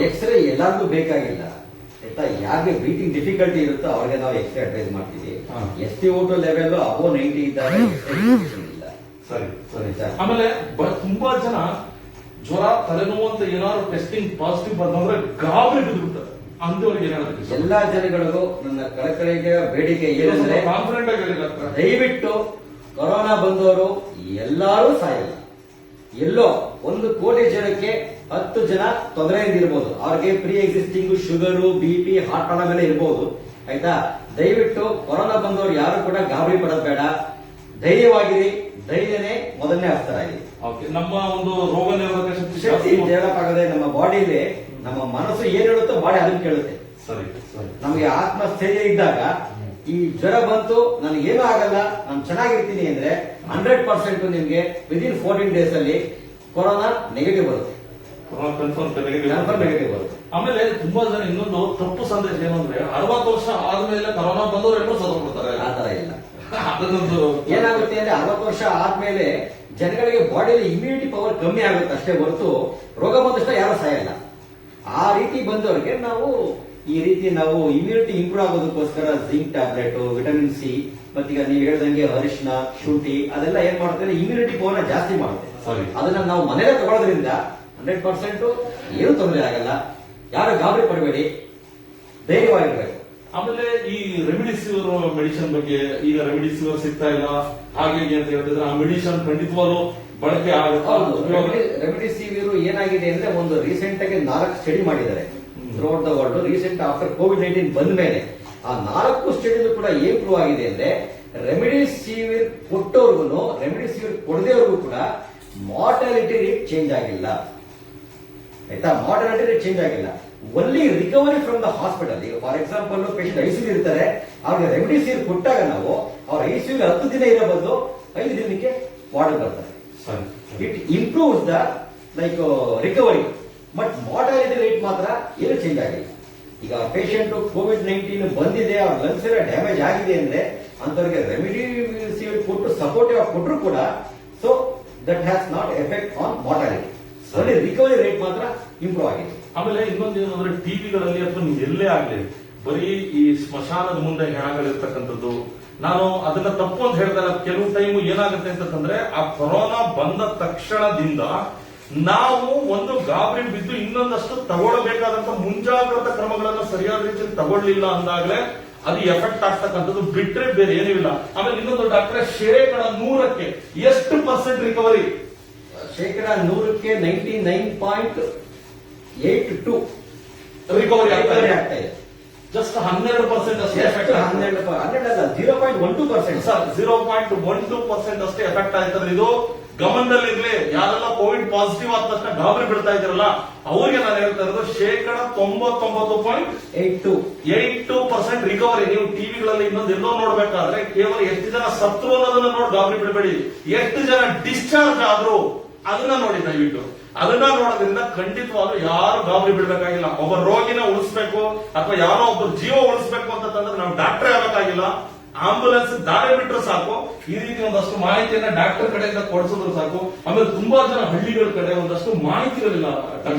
Speaker 2: ಎಕ್ಸ್ರೇ ಎಲ್ಲರಿಗೂ ಬೇಕಾಗಿಲ್ಲ ಆಯ್ತಾ. ಯಾರಿಗೆ ಬ್ರೀತಿಂಗ್ ಡಿಫಿಕಲ್ಟಿ ಇರುತ್ತೋ ಅವ್ರಿಗೆ ನಾವು ಎಕ್ಸ್ರೇ ಅಡ್ವೈಸ್ ಮಾಡ್ತೀವಿ. SpO2 ಲೆವೆಲ್ ಅಬೋ 90 ಇದ್ದಾಗ ಇಲ್ಲ.
Speaker 1: ಸರಿ ಸರಿ ಸರ್. ಆಮೇಲೆ ತುಂಬಾ ಜನ ಜ್ವರ ತಲೆನೋವು ಅಂತ ಏನಾದ್ರು ಟೆಸ್ಟಿಂಗ್ ಪಾಸಿಟಿವ್ ಬಂದ್ರೆ ಗಾಬರಿ ಬಿದ್ದುಬಿಡ್ತಾರೆ. ಅಂತವರಿಗೆ ಏನಾಗುತ್ತೆ?
Speaker 2: ಎಲ್ಲಾ ಜನಗಳಿಗೂ ನನ್ನ ಕಳಕಳಿಗೆ ಬೇಡಿಕೆ ಏನಂದ್ರೆ
Speaker 1: ಕಾನ್ಫಿಡೆಂಟ್ ಆಗಿ ಹೇಳಿಲ್ಲ,
Speaker 2: ದಯವಿಟ್ಟು ಕೊರೋನಾ ಬಂದವರು ಎಲ್ಲರೂ ಸಾಯಲ್ಲ. ಎಲ್ಲೋ 1 ಕೋಟಿ ಜನಕ್ಕೆ 10 ಜನ ತೊಂದರೆಯಿಂದ ಇರ್ಬೋದು. ಅವ್ರಿಗೆ pre existing sugar, BP, heart problem ಎಲ್ಲ ಇರ್ಬೋದು ಆಯ್ತಾ. ದಯವಿಟ್ಟು ಕೊರೋನಾ ಬಂದವರು ಯಾರು ಕೂಡ ಗಾಬರಿ ಪಡೋದು ಬೇಡ. ಧೈರ್ಯವಾಗಿರಿ. ಧೈರ್ಯನೇ ಮೊದಲನೇ ಅಸ್ತ್ರ ಆಗಿದೆ.
Speaker 1: ನಮ್ಮ ಒಂದು ರೋಗ ನಿರೋಧಕ
Speaker 2: ಶಕ್ತಿ ಡೆವಲಪ್ ಆಗದೆ ನಮ್ಮ ಬಾಡಿಲಿ ನಮ್ಮ ಮನಸ್ಸು ಏನ್ ಹೇಳುತ್ತೋ ಬಾಡಿ ಅದನ್ನ ಕೇಳುತ್ತೆ.
Speaker 1: ಸರಿ ಸರಿ.
Speaker 2: ನಮಗೆ ಆತ್ಮಸ್ಥೈರ್ಯ ಇದ್ದಾಗ ಈ ಜ್ವರ ಬಂತು ನನಗೇನು ಆಗಲ್ಲ ನಾನು ಚೆನ್ನಾಗಿರ್ತೀನಿ ಅಂದ್ರೆ 100% ನಿಮ್ಗೆ ವಿದಿನ್ 14 ಡೇಸ್ ಅಲ್ಲಿ ಕೊರೋನಾ ನೆಗೆಟಿವ್ ಬರುತ್ತೆ. ನೆಗೆಟಿವ್ ಬರುತ್ತೆ.
Speaker 1: ಆಮೇಲೆ ತುಂಬಾ ಜನ ಇನ್ನೊಂದು ತಪ್ಪು ಸಂದೇಶ ಏನು ಅಂದ್ರೆ 60 ವರ್ಷ ಆದ್ಮೇಲೆ ಕೊರೋನಾ ಬಂದವರು ಎಲ್ಲರೂ ಸತ್ತೋಗ್ಬಿಡ್ತಾರೆ.
Speaker 2: ಆ ತರ ಇಲ್ಲ.
Speaker 1: ಅದನ್ನೊಂದು
Speaker 2: ಏನಾಗುತ್ತೆ ಅಂದ್ರೆ 60 ವರ್ಷ ಆದ್ಮೇಲೆ ಜನಗಳಿಗೆ ಬಾಡಿಯಲ್ಲಿ ಇಮ್ಯುನಿಟಿ ಪವರ್ ಕಮ್ಮಿ ಆಗುತ್ತೆ ಅಷ್ಟೇ ಹೊರತು ರೋಗ ಬಂದಷ್ಟ ಯಾರು ಸಾಯಲ್ಲ. ಆ ರೀತಿ ಬಂದವರಿಗೆ ನಾವು ಈ ರೀತಿ ನಾವು ಇಮ್ಯುನಿಟಿ ಇಂಪ್ರೂವ್ ಆಗೋದಕ್ಕೋಸ್ಕರ ಜಿಂಕ್ ಟ್ಯಾಬ್ಲೆಟ್, ವಿಟಮಿನ್ ಸಿ ಮತ್ತೀಗ ನೀವು ಹೇಳ್ದಂಗೆ ಅರಿಶಿನ, ಶುಂಠಿ ಅದೆಲ್ಲ ಏನ್ ಮಾಡುತ್ತೆ ಇಮ್ಯುನಿಟಿ ಪವರ್ ಜಾಸ್ತಿ ಮಾಡುತ್ತೆ. ಅದನ್ನ ನಾವು ಮನೇಲೆ ತಗೊಳ್ಳೋದ್ರಿಂದ 100% ಏನು ತೊಂದರೆ ಆಗಲ್ಲ. ಯಾರು ಗಾಬರಿ ಪಡಬೇಡಿ, ಧೈರ್ಯವಾಗಿರ್ಬೇಕು.
Speaker 1: ಆಮೇಲೆ ಈ ರೆಮಿಡಿಸಿವಿರ್ ಮೆಡಿಸಿನ್ ಬಗ್ಗೆ ಈಗ ರೆಮಿಡಿಸಿವಿರ್ ಸಿಗ್ತಾ ಇಲ್ಲ ಹಾಗೆ ಅಂತ ಹೇಳ್ತಿದ್ರೆ ಆ ಮೆಡಿಸಿನ್ ಖಂಡಿತವಾಗ್ಲೂ ಬಳಕೆ ಆಗುತ್ತೆ.
Speaker 2: ರೆಮಿಡಿಸಿವಿರ್ ಏನಾಗಿದೆ ಅಂದ್ರೆ ಒಂದು ರೀಸೆಂಟ್ ಆಗಿ 4 ಸ್ಟಡಿ ಮಾಡಿದ್ದಾರೆ throughout the world. Recent after COVID-19 ಬಂದ ಮೇಲೆ ಆ 4 ಸ್ಟಡಿಲೂ ಕೂಡ ಏನ್ ಪ್ರೂವ್ ಆಗಿದೆ ಅಂದ್ರೆ ರೆಮಿಡಿಸಿವಿರ್ ಕೊಟ್ಟವ್ರಿಗೂ ರೆಮಿಡಿಸಿವಿರ್ ಕೊಡದೇವ್ರಿಗೂ ಕೂಡ ಮಾರ್ಟಾಲಿಟಿ ರೇಟ್ ಚೇಂಜ್ ಆಗಿಲ್ಲ ಆಯ್ತಾ. ಮಾರ್ಟಾಲಿಟಿ ರೇಟ್ ಚೇಂಜ್ ಆಗಿಲ್ಲ. Only recovery from the hospital. ಈಗ ಫಾರ್ ಎಕ್ಸಾಂಪಲ್ ಪೇಷಂಟ್ ಐಸಿಯು ಇರ್ತಾರೆ, ಅವ್ರಿಗೆ ರೆಮಿಡಿಸಿವಿರ್ ಕೊಟ್ಟಾಗ ನಾವು ಅವ್ರ ಐಸಿಯು 10 ದಿನ ಇರೋ ಬದಲು 5 ದಿನಕ್ಕೆ ವಾರ್ಡ್ ಬರ್ತಾರೆ. It improves the like recovery, but mortality rate ಮಾತ್ರ ಏನು ಚೇಂಜ್ ಆಗಿಲ್ಲ. ಈಗ ಪೇಷಂಟ್ ಕೋವಿಡ್-19 ಬಂದಿದೆ, ಅವ್ರ ಲಂಗ್ಸ್ ಎಲ್ಲ ಡ್ಯಾಮೇಜ್ ಆಗಿದೆ ಅಂದ್ರೆ ಅಂತವ್ರಿಗೆ ರೆಮಿಡಿಸಿವಿರ್ ಕೊಟ್ಟು ಸಪೋರ್ಟಿವ್ ಆಗಿ ಕೊಟ್ಟರು ಕೂಡ so that has not effect on mortality. Only recovery rate ಮಾತ್ರ ಇಂಪ್ರೂವ್ ಆಗಿದೆ.
Speaker 1: ಆಮೇಲೆ ಇನ್ನೊಂದು ಏನಂದ್ರೆ ಟಿವಿಗಳಲ್ಲಿ ಅಥವಾ ನೀವು ಎಲ್ಲೇ ಆಗ್ಲಿ ಬರೀ ಈ ಸ್ಮಶಾನದ ಮುಂದೆ ಹೆಣಗಳಿರ್ತಕ್ಕಂಥದ್ದು, ನಾನು ಅದನ್ನ ತಪ್ಪು ಅಂತ ಹೇಳ್ತಾರೆ. ಕೆಲವು ಟೈಮ್ ಏನಾಗುತ್ತೆ ಅಂತಂದ್ರೆ ಆ ಕೊರೋನಾ ಬಂದ ತಕ್ಷಣದಿಂದ ನಾವು ಒಂದು ಗಾಬರಿ ಬಿದ್ದು ಇನ್ನೊಂದಷ್ಟು ತಗೊಳ್ಬೇಕಾದಂತ ಮುಂಜಾಗ್ರತಾ ಕ್ರಮಗಳನ್ನು ಸರಿಯಾದ ರೀತಿಯಲ್ಲಿ ತಗೊಳ್ಳಿಲ್ಲ ಅಂದಾಗಲೇ ಅದು ಎಫೆಕ್ಟ್ ಆಗ್ತಕ್ಕಂಥದ್ದು, ಬಿಟ್ರೆ ಬೇರೆ ಏನೂ ಇಲ್ಲ. ಆಮೇಲೆ ಇನ್ನೊಂದು ಡಾಕ್ಟ್ರೆ 100% ಎಷ್ಟು % ರಿಕವರಿ?
Speaker 2: 100% 99.82
Speaker 1: ರಿಕವರಿ ಆಗ್ತಾ
Speaker 2: ಇದೆ.
Speaker 1: ಜಸ್ಟ್ 12% ಅಷ್ಟೇ ಎಫೆಕ್ಟ್.
Speaker 2: 0.12%
Speaker 1: ಸರ್, 0.12% ಅಷ್ಟೇ ಎಫೆಕ್ಟ್ ಆಯ್ತದೆ. ಇದು ಗಮನದಲ್ಲಿರ್ಲಿ. ಯಾರೆಲ್ಲ ಕೋವಿಡ್ ಪಾಸಿಟಿವ್ ಆದ ತಕ್ಷಣ ಗಾಬರಿ ಬಿಡ್ತಾ ಇದ್ರಲ್ಲ ಅವ್ರಿಗೆ ನಾನು ಹೇಳ್ತಾ ಇರೋದು 99.82% ರಿಕವರಿ. ನೀವು ಟಿವಿಗಳಲ್ಲಿ ಇನ್ನೊಂದು ಎಲ್ಲೋ ನೋಡ್ಬೇಕಾದ್ರೆ ಕೇವಲ ಎಷ್ಟು ಜನ ಸತ್ರು ಅನ್ನೋದನ್ನ ನೋಡಿ ಗಾಬರಿ ಬಿಡಬೇಡಿ, ಎಷ್ಟು ಜನ ಡಿಸ್ಚಾರ್ಜ್ ಆದ್ರು ಅದನ್ನ ನೋಡಿ. ದಯವಿಟ್ಟು ಅದನ್ನ ನೋಡೋದ್ರಿಂದ ಖಂಡಿತವಾಗ್ಲೂ ಯಾರು ಗಾಬರಿ ಬಿಡ್ಬೇಕಾಗಿಲ್ಲ. ಒಬ್ಬ ರೋಗಿನ ಉಳಿಸ್ಬೇಕು ಅಥವಾ ಯಾರೋ ಒಬ್ಬರು ಜೀವ ಉಳಿಸ್ಬೇಕು ಅಂತಂದ್ರೆ ನಾವು ಡಾಕ್ಟರ್ ಆಗಬೇಕಾಗಿಲ್ಲ, ಆಂಬುಲೆನ್ಸ್ ದಾರಿ ಬಿಟ್ರೆ ಸಾಕು. ಈ ರೀತಿ ಒಂದಷ್ಟು ಮಾಹಿತಿಯನ್ನ ಡಾಕ್ಟರ್ ಕಡೆಯಿಂದ ಕೊಡಿಸಿದ್ರು ಸಾಕು. ಆಮೇಲೆ ತುಂಬಾ ಜನ ಹಳ್ಳಿಗಳ ಕಡೆ ಒಂದಷ್ಟು ಮಾಹಿತಿಗಳಿಲ್ಲ.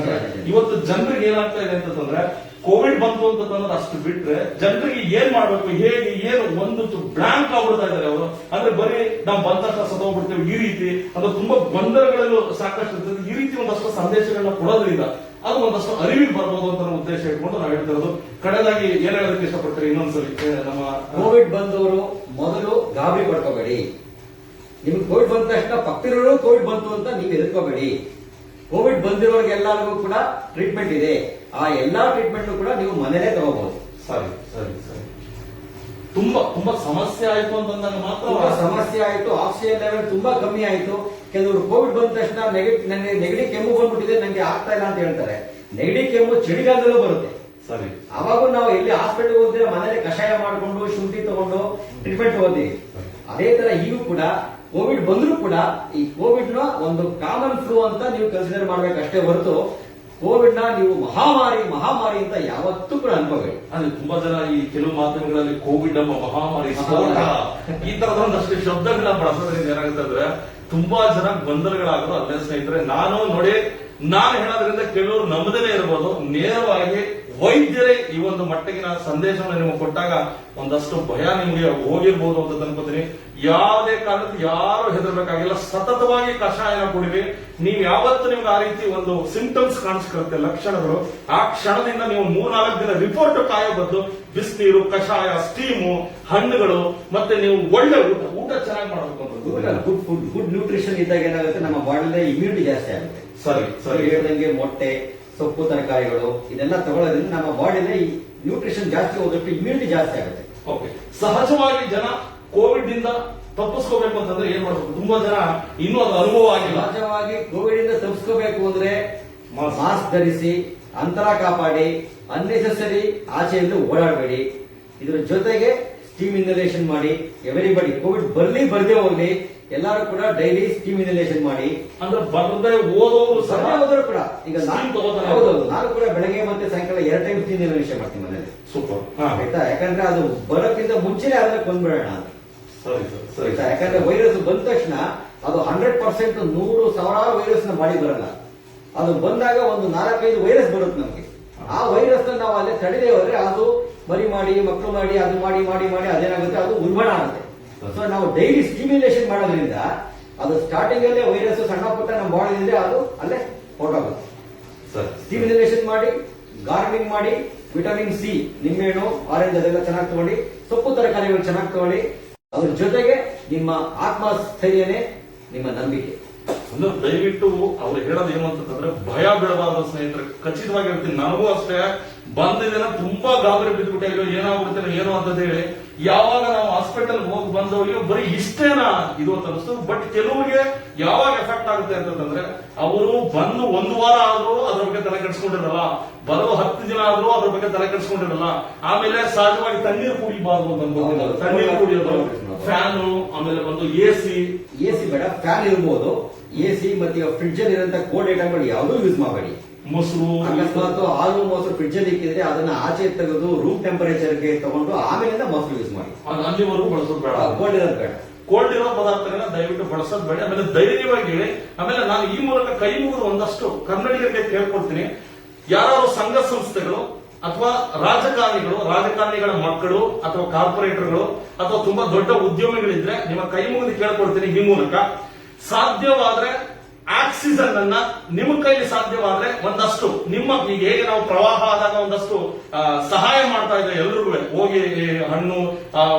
Speaker 1: ಇವತ್ತು ಜನರಿಗೆ ಏನಾಗ್ತಾ ಇದೆ ಅಂತಂದ್ರೆ ಕೋವಿಡ್ ಬಂತು ಅಂತ ಅನ್ನೋದು ಅಷ್ಟು ಬಿಟ್ರೆ ಜನರಿಗೆ ಏನ್ ಮಾಡ್ಬೇಕು ಹೇಗೆ ಏನು ಒಂದು ಬ್ಲಾಂಕ್ ಆಗ್ಬಿಡ್ತಾ ಇದ್ದಾರೆ ಅವರು. ಅಂದ್ರೆ ಬರೀ ನಾವು ಬಂದ ತಕ್ಷಣ ಸತ್ತೋಗ್ಬಿಡ್ತೇವೆ ಈ ರೀತಿ ಅಂದ್ರೆ ತುಂಬಾ ಗೊಂದಲಗಳಲ್ಲೂ ಸಾಕಷ್ಟು ಇರ್ತದೆ. ಈ ರೀತಿ ಒಂದಷ್ಟು ಸಂದೇಶಗಳನ್ನ ಕೊಡೋದ್ರಿಂದ ಅದು ಒಂದಷ್ಟು ಅರಿವಿಗೆ ಬರ್ಬೋದು ಅಂತ ನಮ್ಮ ಉದ್ದೇಶ ಇಟ್ಕೊಂಡು ನಾವು ಹೇಳ್ತಿರೋದು. ಕಡೆದಾಗಿ ಏನ್ ಹೇಳೋದಕ್ಕೆ ಇಷ್ಟಪಡ್ತೀರಿ ಇನ್ನೊಂದ್ಸಲಿ ನಮ್ಮ
Speaker 2: ಕೋವಿಡ್ ಬಂದವರು ಮೊದಲು ಗಾಬರಿ ಪಡ್ಕೋಬೇಡಿ. ನಿಮ್ಗೆ ಕೋವಿಡ್ ಬಂದ ತಕ್ಷಣ ಪಕ್ಕದವರು ಕೋವಿಡ್ ಬಂತು ಅಂತ ನೀವು ಎದುರ್ಕೋಬೇಡಿ. ಕೋವಿಡ್ ಬಂದಿರೋರಿಗೆಲ್ಲರಿಗೂ ಕೂಡ ಟ್ರೀಟ್ಮೆಂಟ್ ಇದೆ. ಆ ಎಲ್ಲಾ ಟ್ರೀಟ್ಮೆಂಟ್ ಕೂಡ ನೀವು ಮನೇಲೆ ತಗೋಬಹುದು.
Speaker 1: ಸರಿ ಸರಿ ಸರಿ. ತುಂಬಾ ಸಮಸ್ಯೆ ಆಯ್ತು ಅಂತಂದಾಗ ಮಾತ್ರ
Speaker 2: ತುಂಬಾ ಸಮಸ್ಯೆ ಆಯ್ತು. ಆಕ್ಸಿಜನ್ ಲೆವೆಲ್ ತುಂಬಾ ಕಮ್ಮಿ ಆಯ್ತು. ಕೆಲವರು ಕೋವಿಡ್ ಬಂದ ತಕ್ಷಣ ನನಗೆ ನೆಗಡಿ ಕೆಮ್ಮು ಬಂದ್ಬಿಟ್ಟಿದೆ, ನನಗೆ ಆಗ್ತಾ ಇಲ್ಲ ಅಂತ ಹೇಳ್ತಾರೆ. ನೆಗಡಿ ಕೆಮ್ಮು ಚಳಿಗಾಲದಲ್ಲೂ ಬರುತ್ತೆ.
Speaker 1: ಸರಿ.
Speaker 2: ಅವಾಗೂ ನಾವು ಎಲ್ಲಿ ಹಾಸ್ಪಿಟಲ್ ಹೋದ್ರೆ ಮನೇಲಿ ಕಷಾಯ ಮಾಡಿಕೊಂಡು ಶುಂಠಿ ತಗೊಂಡು ಟ್ರೀಟ್ಮೆಂಟ್ ತಗೋತೀವಿ. ಅದೇ ತರ ಈಗೂ ಕೂಡ ಕೋವಿಡ್ ಬಂದ್ರೂ ಕೂಡ ಈ ಕೋವಿಡ್ ನ ಒಂದು ಕಾಮನ್ ಫ್ಲೂ ಅಂತ ನೀವು ಕನ್ಸಿಡರ್ ಮಾಡ್ಬೇಕಷ್ಟೇ ಹೊರತು ಕೋವಿಡ್ ನ ನೀವು ಮಹಾಮಾರಿ ಅಂತ ಯಾವತ್ತೂ ಕೂಡ ಅನ್ಕೋಬೇಡಿ.
Speaker 1: ಅಂದ್ರೆ ತುಂಬಾ ಜನ ಈ ಕೆಲವು ಮಾಧ್ಯಮಗಳಲ್ಲಿ ಕೋವಿಡ್ ಎಂಬ ಮಹಾಮಾರಿ ಸ್ಫೋಟ ಈ ತರದೊಂದಷ್ಟು ಶಬ್ದಗಳನ್ನ ಬಳಸೋದ್ರಿಂದ ಏನಾಗುತ್ತೆ ಅಂದ್ರೆ ತುಂಬಾ ಜನ ಗೊಂದಲಗಳಾಗೋದು. ಅಲ್ಲೇ ಸ್ನೇಹಿತರೆ, ನಾನು ಹೇಳೋದ್ರಿಂದ ಕೆಲವರು ನಂಬದೇನೆ ಇರಬಹುದು. ನೇರವಾಗಿ ವೈದ್ಯರೇ ಈ ಒಂದು ಮಟ್ಟಿಗಿನ ಸಂದೇಶವನ್ನು ನಿಮಗೆ ಕೊಟ್ಟಾಗ ಒಂದಷ್ಟು ಭಯ ನಿಮಗೆ ಹೋಗಿರ್ಬೋದು ಅಂತ ಅನ್ಕೋತೀನಿ. ಯಾವುದೇ ಕಾರಣಕ್ಕೂ ಯಾರು ಹೆದರ್ಬೇಕಾಗಿಲ್ಲ. ಸತತವಾಗಿ ಕಷಾಯನ ಕುಡಿರಿ. ನೀವು ಯಾವತ್ತು ನಿಮ್ಗೆ ಆ ರೀತಿ ಒಂದು ಸಿಂಪ್ಟಮ್ಸ್ ಕಾಣಿಸ್ಕೊಳ್ಳುತ್ತೆ, ಲಕ್ಷಣಗಳು, ಆ ಕ್ಷಣದಿಂದ ನೀವು 3-4 ದಿನ ರಿಪೋರ್ಟ್ ಕಾಯೋ ಬದಲು ಬಿಸಿನೀರು, ಕಷಾಯ, ಸ್ಟೀಮು, ಹಣ್ಣುಗಳು, ಮತ್ತೆ ನೀವು ಒಳ್ಳೆ ಊಟ ಚೆನ್ನಾಗಿ ಮಾಡಬೇಕು ಅಂತ
Speaker 2: ಗುಡ್ ನ್ಯೂಟ್ರಿಷನ್ ಇದ್ದಾಗ ಏನಾಗುತ್ತೆ, ನಮ್ಮ ಬಾಡಿಲಿ ಇಮ್ಯುನಿಟಿ ಜಾಸ್ತಿ ಆಗುತ್ತೆ.
Speaker 1: ಸರಿ ಸರಿ.
Speaker 2: ಹೇಳ್ದಂಗೆ ಮೊಟ್ಟೆ, ಸೊಪ್ಪು, ತರಕಾರಿಗಳು ಇದೆಲ್ಲ ತಗೊಳ್ಳೋದ್ರಿಂದ ನಮ್ಮ ಬಾಡಿಲಿ ನ್ಯೂಟ್ರಿಷನ್ ಜಾಸ್ತಿ ಹೋದಷ್ಟು ಇಮ್ಯುನಿಟಿ ಜಾಸ್ತಿ ಆಗುತ್ತೆ.
Speaker 1: ಓಕೆ. ಸಹಜವಾಗಿ ಜನ ಕೋವಿಡ್ ಇಂದ ತಪ್ಪಿಸ್ಕೋಬೇಕು ಅಂತಂದ್ರೆ ಏನ್ ಮಾಡ್ಬೇಕು? ತುಂಬಾ ಜನ ಇನ್ನೂ ಅದು ಅನುಭವ ಆಗಿಲ್ಲ.
Speaker 2: ಸಹಜವಾಗಿ ಕೋವಿಡ್ ಇಂದ ತಪ್ಪಿಸ್ಕೋಬೇಕು ಅಂದ್ರೆ ಮಾಸ್ಕ್ ಧರಿಸಿ, ಅಂತರ ಕಾಪಾಡಿ, ಅನ್ನೆಸೆಸರಿ ಆಚೆಯಿಂದ ಓಡಾಡಬೇಡಿ. ಇದ್ರ ಜೊತೆಗೆ ಸ್ಟೀಮ್ ಇನ್ಹಲೇಷನ್ ಮಾಡಿ. ಎವರಿಬಡಿ ಕೋವಿಡ್ ಬರ್ದೇ ಹೋಗ್ಲಿ, ಎಲ್ಲರೂ ಕೂಡ ಡೈಲಿ ಸ್ಟೀಮ್ ಇನ್ಹಲೇಷನ್ ಮಾಡಿ.
Speaker 1: ಅಂದ್ರೆ ಬರದೇ ಓದೋರು ಸಹ
Speaker 2: ಹೋದ್ರು ಕೂಡ ಈಗ
Speaker 1: ಹೌದು,
Speaker 2: ನಾನು ಕೂಡ ಬೆಳಗ್ಗೆ ಮತ್ತೆ ಸಾಯಂಕಾಲ 2 ಟೈಮ್ ಸ್ಟೀಮ್ ಇನ್ಹಲೇಷನ್ ಮಾಡ್ತೀನಿ ಮನೇಲಿ.
Speaker 1: ಸೂಪರ್.
Speaker 2: ಆಯ್ತಾ? ಯಾಕಂದ್ರೆ ಅದು ಬರೋಕ್ಕಿಂತ ಮುಂಚೆನೆ ಅದನ್ನ ಕೊಂಡ್ಬಿಡೋಣ ಅಂತ.
Speaker 1: ಸರಿ ಸರಿ.
Speaker 2: ಆಯ್ತಾ? ಯಾಕಂದ್ರೆ ವೈರಸ್ ಬಂದ ತಕ್ಷಣ ಅದು 100% 100,000 ವೈರಸ್ ನ ಬಾಡಿ ಬರಲ್ಲ. ಅದು ಬಂದಾಗ ಒಂದು 4-5 ವೈರಸ್ ಬರುತ್ತೆ ನಮಗೆ. ಆ ವೈರಸ್ ನಾವು ಅಲ್ಲೇ ತಡೆದೇ ಹೋದ್ರೆ ಅದು ಮರಿ ಮಾಡಿ, ಮಕ್ಕಳು ಮಾಡಿ, ಅದು ಮಾಡಿ ಮಾಡಿ ಮಾಡಿ ಅದೇನಾಗುತ್ತೆ, ಅದು ಉಲ್ಬಣ ಆಗುತ್ತೆ. ಸೊ ನಾವು ಡೈಲಿ ಸ್ಟಿಮ್ಯುಲೇಷನ್ ಮಾಡೋದ್ರಿಂದ ಅದು ಸ್ಟಾರ್ಟಿಂಗ್ ಅಲ್ಲೇ ವೈರಸ್ ಸಣ್ಣ ಪುಟ್ಟ ನಮ್ಮ ಬಾಡಿ ಇದ್ರೆ ಅದು ಅಲ್ಲೇ ಹೊರಟೋಗುತ್ತೆ. ಸ್ಟಿಮ್ಯುಲೇಷನ್ ಮಾಡಿ, ಗಾರ್ಡನಿಂಗ್ ಮಾಡಿ, ವಿಟಮಿನ್ ಸಿ, ನಿಂಬೆಹಣ್ಣು, ಆರೆಂಜ್ ಅದೆಲ್ಲ ಚೆನ್ನಾಗಿ ತಗೊಳ್ಳಿ, ಸೊಪ್ಪು ತರಕಾರಿಗಳು ಚೆನ್ನಾಗಿ ತಗೊಳ್ಳಿ. ಅದ್ರ ಜೊತೆಗೆ ನಿಮ್ಮ ಆತ್ಮಸ್ಥೈರ್ಯನೇ ನಿಮ್ಮ ನಂಬಿಕೆ.
Speaker 1: ಅಂದ್ರೆ ದಯವಿಟ್ಟು ಅವ್ರು ಹೇಳೋದು ಏನು ಅಂತಂದ್ರೆ ಭಯ ಬೀಳಬಾರ್ದು ಸ್ನೇಹಿತರೆ. ಖಚಿತವಾಗಿ ಹೇಳ್ತೀನಿ, ನನಗೂ ಅಷ್ಟೇ ಬಂದಿದ್ದೇನೆ, ತುಂಬಾ ಗಾಬರಿ ಬಿದ್ದುಬಿಟ್ಟೆ, ಅಯ್ಯೋ ಏನಾಗ್ಬಿಡ್ತೇನೆ ಏನೋ ಅಂತ ಹೇಳಿ. ಯಾವಾಗ ನಾವು ಹಾಸ್ಪಿಟಲ್ ಹೋಗಿ ಬಂದವರಿಗೆ ಬರೀ ಇಷ್ಟೇನಾ ಇದು ಅಂತ ಅನಿಸ್ತು. ಬಟ್ ಕೆಲವರಿಗೆ ಯಾವಾಗ ಎಫೆಕ್ಟ್ ಆಗುತ್ತೆ ಅಂತಂದ್ರೆ ಅವರು ಬಂದು 1 ವಾರ ಆದ್ರೂ ಅದ್ರ ಬಗ್ಗೆ ತಲೆ ಕೆಡಿಸ್ಕೊಂಡಿರಲ್ಲ, ಬರೋ 10 ದಿನ ಆದ್ರೂ ಅದ್ರ ಬಗ್ಗೆ ತಲೆ ಕೆಡಿಸ್ಕೊಂಡಿರಲ್ಲ. ಆಮೇಲೆ ಸಹಜವಾಗಿ ತಣ್ಣೀರು ಕುಡಿಬಾರ್ದು ಅಂತ ಅನ್ಬೋದು. ತಣ್ಣೀರು ಕುಡಿಯೋದು, ಫ್ಯಾನು, ಆಮೇಲೆ ಬಂದು ಎಸಿ
Speaker 2: ಬೇಡ, ಫ್ಯಾನ್ ಇರ್ಬೋದು. ಎಸಿ ಮತ್ತೆ ಫ್ರಿಡ್ಜ್ ಅಲ್ಲಿ ಇರುವಂತ ಕೋಲ್ಡ್ ಐಟಮ್ಗಳು ಯಾವುದೂ ಯೂಸ್ ಮಾಡಬೇಡಿ.
Speaker 1: ಮೊಸರು,
Speaker 2: ಅಕಸ್ಮಾತ್ ಹಾಲು ಮೊಸರು ಫ್ರಿಡ್ಜ್ ಅಲ್ಲಿ ಇಕ್ಕಿದ್ರೆ ಅದನ್ನ ಆಚೆ ತೆಗೆದು ರೂಮ್ ಟೆಂಪರೇಚರ್ಗೆ ತಗೊಂಡು ಆಮೇಲಿಂದ ಮೊಸರು ಯೂಸ್ ಮಾಡಿ.
Speaker 1: ಅಲ್ಲಿವರೆಗೂ ಬಳಸೋದು ಬೇಡ.
Speaker 2: ಕೋಲ್ಡ್ ಇರೋದು ಬೇಡ.
Speaker 1: ಕೋಲ್ಡ್ ಇರೋ ಪದಾರ್ಥಗಳನ್ನ ದಯವಿಟ್ಟು ಬಳಸೋದು ಬೇಡ. ಆಮೇಲೆ ಧೈರ್ಯವಾಗಿ ಹೇಳಿ. ಆಮೇಲೆ ನಾನು ಈ ಮೂಲಕ ಕೈ ಮುಗಿದು ಒಂದಷ್ಟು ಕನ್ನಡಿಗರಿಗೆ ಕೇಳ್ಕೊಡ್ತೀನಿ, ಯಾರು ಸಂಘ ಸಂಸ್ಥೆಗಳು ಅಥವಾ ರಾಜಕಾರಣಿಗಳ ಮಕ್ಕಳು ಅಥವಾ ಕಾರ್ಪೊರೇಟರ್ಗಳು ಅಥವಾ ತುಂಬಾ ದೊಡ್ಡ ಉದ್ಯಮಿಗಳಿದ್ರೆ ನಿಮ್ಮ ಕೈ ಮುಗಿದು ಕೇಳ್ಕೊಡ್ತೀನಿ ಈ ಮೂಲಕ, ಸಾಧ್ಯವಾದ್ರೆ ಆಕ್ಸಿಜನ್ ಅನ್ನ ನಿಮ್ಮ ಕೈಲಿ ಸಾಧ್ಯವಾದ್ರೆ ಒಂದಷ್ಟು ನಿಮ್ಮ ಈಗ ಹೇಗೆ ನಾವು ಪ್ರವಾಹ ಆದಾಗ ಒಂದಷ್ಟು ಸಹಾಯ ಮಾಡ್ತಾ ಇದ್ರೆ ಎಲ್ರಿಗೂ ಹೋಗಿ ಹಣ್ಣು,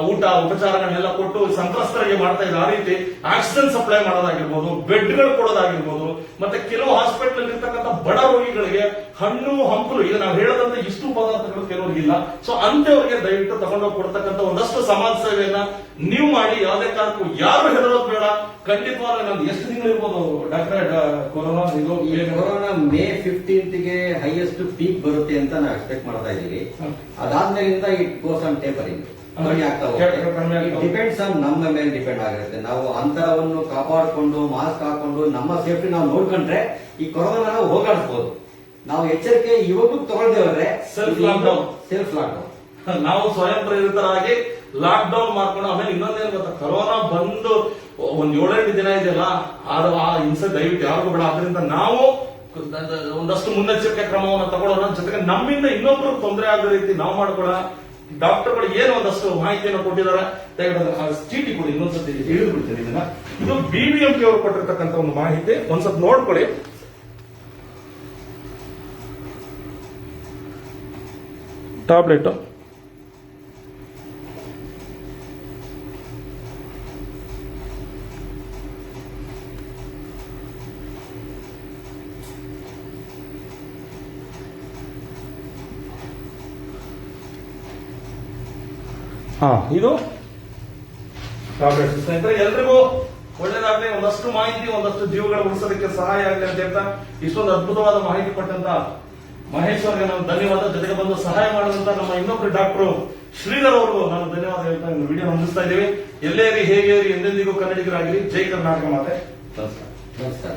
Speaker 1: ಊಟ, ಉಪಚಾರಗಳನ್ನೆಲ್ಲ ಕೊಟ್ಟು ಸಂತ್ರಸ್ತರಿಗೆ ಮಾಡ್ತಾ ಇದ್ರೆ, ಆ ರೀತಿ ಆಕ್ಸಿಜನ್ ಸಪ್ಲೈ ಮಾಡೋದಾಗಿರ್ಬೋದು, ಬೆಡ್ಗಳು ಕೊಡೋದಾಗಿರ್ಬೋದು, ಮತ್ತೆ ಕೆಲವು ಹಾಸ್ಪಿಟಲ್ ಇರ್ತಕ್ಕಂಥ ಬಡ ರೋಗಿಗಳಿಗೆ ಹಣ್ಣು ಹಂಪಲು, ಈಗ ನಾವು ಹೇಳೋದಂತ ಇಷ್ಟು ಪದಾರ್ಥಗಳು ಕೆಲವರಿಗಿಲ್ಲ. ಸೊ ಅಂತವರಿಗೆ ದಯವಿಟ್ಟು ತಗೊಂಡೋಗಿ ಕೊಡ್ತಕ್ಕಂಥ ಒಂದಷ್ಟು ಸಮಾಜ ಸೇವೆಯನ್ನ ನೀವು ಮಾಡಿ. ಯಾವುದೇ ಕಾರಣಕ್ಕೂ ಯಾರು ಹೆದರೋದು ಬೇಡ. ಖಂಡಿತವಾಗ್ಲೂ ನಮ್ದು ಎಷ್ಟು ತಿಂಗಳು ಇರ್ಬೋದು doctor corona?
Speaker 2: Corona May 15th highest peak ಬರುತ್ತೆ ಅಂತ ನಾವು ಎಕ್ಸ್ಪೆಕ್ಟ್ ಮಾಡ್ತಾ ಇದೀವಿ. ಅದಾದ್ಮೇಲಿಂದ ಇಟ್ ಗೋಸ್ ಆನ್ ಟೇಪರಿಂಗ್, ಕಮ್ಮಿ ಆಗ್ತಾ ಹೋಗುತ್ತೆ. ಡಿಪೆಂಡ್ಸ್ ಆನ್ ನಮ್ಮ ಮೇಲೆ ಡಿಪೆಂಡ್ ಆಗಿರುತ್ತೆ. ನಾವು ಅಂತರವನ್ನು ಕಾಪಾಡಿಕೊಂಡು ಮಾಸ್ಕ್ ಹಾಕೊಂಡು ನಮ್ಮ ಸೇಫ್ಟಿ ನಾವು ನೋಡ್ಕೊಂಡ್ರೆ ಈ ಕೊರೋನಾ ನಾವು ಹೋಗಾಡಿಸಬಹುದು. ನಾವು ಎಚ್ಚರಿಕೆ ಇವಾಗೂ ತಗೊಳ್ದೇ ಹೋದ್ರೆ ಸೆಲ್ಫ್ ಲಾಕ್ಡೌನ್
Speaker 1: ನಾವು ಸ್ವಯಂ ಪ್ರೇರಿತರಾಗಿ ಲಾಕ್ ಡೌನ್ ಮಾಡ್ಕೊಂಡು, ಆಮೇಲೆ ಇನ್ನೊಂದೇನು ಗೊತ್ತಾ, ಕೊರೋನಾ ಬಂದು ಒಂದ್ 7-8 ದಿನ ಇದೆಯಲ್ಲ, ಆ ಹಿಂಸೆ ದಯವಿಟ್ಟು ಯಾರಿಗೂ ಬೇಡ. ಆದ್ರಿಂದ ನಾವು ಒಂದಷ್ಟು ಮುನ್ನೆಚ್ಚರಿಕೆ ಕ್ರಮವನ್ನು ತಗೊಳ್ಳೋಣ, ಜೊತೆಗೆ ನಮ್ಮಿಂದ ಇನ್ನೊಬ್ರು ತೊಂದರೆ ಆಗದ ರೀತಿ ನಾವು ಮಾಡ್ಕೊಳ್ಳೋಣ. ಡಾಕ್ಟರ್ಗಳು ಏನು ಒಂದಷ್ಟು ಮಾಹಿತಿಯನ್ನು ಕೊಟ್ಟಿದ್ದಾರೆ, ಚೀಟಿ ಕೊಡಿ ಇನ್ನೊಂದ್ಸತಿ ಹಿಡಿದು ಬಿಡ್ತೀನಿ ಇದನ್ನ. ಇದು BBMP ಅವರು ಕೊಟ್ಟಿರ್ತಕ್ಕಂಥ ಒಂದು ಮಾಹಿತಿ, ಒಂದ್ಸತಿ ನೋಡ್ಕೊಳ್ಳಿ. ಟ್ಯಾಬ್ಲೆಟ್ ಇದು ಟ್ಯಾಬ್ಲೆಟ್. ಸ್ನೇಹಿತರೆ, ಎಲ್ರಿಗೂ ಒಳ್ಳೇದಾಗಲಿ, ಒಂದಷ್ಟು ಮಾಹಿತಿ, ಒಂದಷ್ಟು ಜೀವಗಳ ಉಳಿಸೋದಕ್ಕೆ ಸಹಾಯ ಆಗಲಿ ಅಂತ ಹೇಳ್ತಾ ಇಷ್ಟೊಂದು ಅದ್ಭುತವಾದ ಮಾಹಿತಿ ಕೊಟ್ಟಂತ ಮಹೇಶ್ ಅವರಿಗೆ ನಾನು ಧನ್ಯವಾದ. ಜೊತೆಗೆ ಬಂದು ಸಹಾಯ ಮಾಡಿದಂತ ನಮ್ಮ ಇನ್ನೊಬ್ರು ಡಾಕ್ಟರ್ ಶ್ರೀಧರ್ ಅವ್ರಿಗೂ ನಾನು ಧನ್ಯವಾದ ಹೇಳ್ತಾ ವಿಡಿಯೋ ಮುಗಿಸ್ತಾ ಇದ್ದೀವಿ. ಎಲ್ಲೇ ಇರಿ, ಹೇಗೆ ಇರಿ, ಎಂದೆಂದಿಗೂ ಕನ್ನಡಿಗರಾಗಿರಿ. ಜೈ ಕರ್ನಾಟಕ ಮಾತೆ. ನಮಸ್ಕಾರ.
Speaker 2: ನಮಸ್ಕಾರ.